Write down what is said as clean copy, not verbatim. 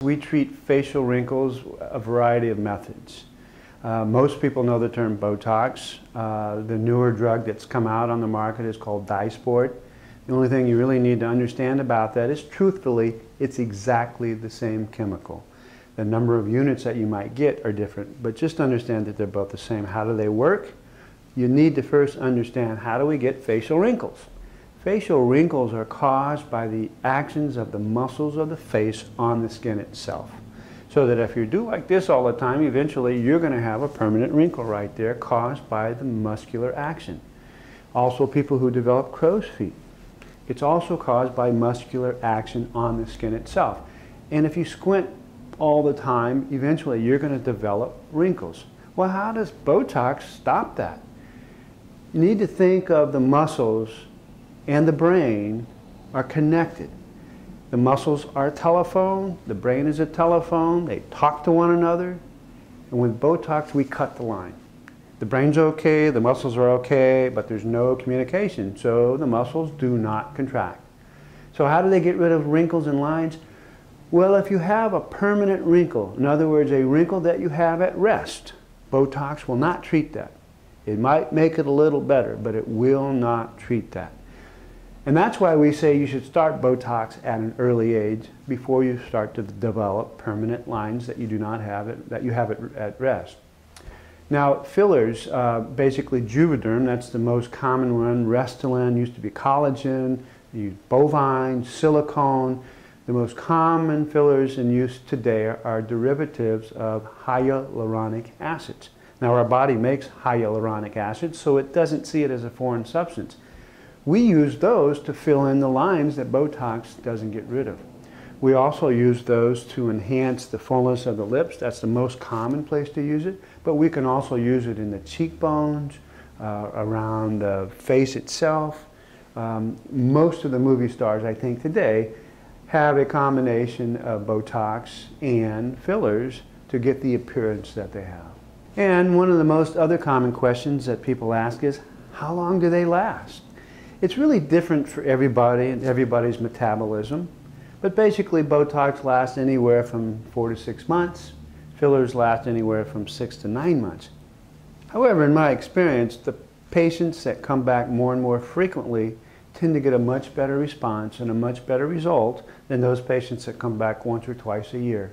We treat facial wrinkles a variety of methods. Most people know the term BOTOX. The newer drug that's come out on the market is called Dysport. The only thing you really need to understand about that is, truthfully, it's exactly the same chemical. The number of units that you might get are different, but just understand that they're both the same. How do they work? You need to first understand, how do we get facial wrinkles? Facial wrinkles are caused by the actions of the muscles of the face on the skin itself. So that if you do like this all the time, eventually you're going to have a permanent wrinkle right there caused by the muscular action. Also, people who develop crow's feet, it's also caused by muscular action on the skin itself. And if you squint all the time, eventually you're going to develop wrinkles. Well, how does BOTOX stop that? You need to think of the muscles and the brain are connected. The muscles are a telephone, the brain is a telephone, they talk to one another, and with BOTOX we cut the line. The brain's okay, the muscles are okay, but there's no communication, so the muscles do not contract. So how do they get rid of wrinkles and lines? Well, if you have a permanent wrinkle, in other words, a wrinkle that you have at rest, BOTOX will not treat that. It might make it a little better, but it will not treat that. And that's why we say you should start BOTOX at an early age before you start to develop permanent lines that you do not have that you have at rest. Now, fillers, basically JUVEDERM, that's the most common one. Restylane used to be collagen, you use bovine, silicone. The most common fillers in use today are derivatives of hyaluronic acids. Now, our body makes hyaluronic acid, so it doesn't see it as a foreign substance. We use those to fill in the lines that BOTOX doesn't get rid of. We also use those to enhance the fullness of the lips. That's the most common place to use it. But we can also use it in the cheekbones, around the face itself. Most of the movie stars, I think, today have a combination of BOTOX and fillers to get the appearance that they have. And one of the most other common questions that people ask is, how long do they last? It's really different for everybody and everybody's metabolism, but basically BOTOX lasts anywhere from 4 to 6 months. Fillers last anywhere from 6 to 9 months. However, in my experience, the patients that come back more and more frequently tend to get a much better response and a much better result than those patients that come back once or twice a year.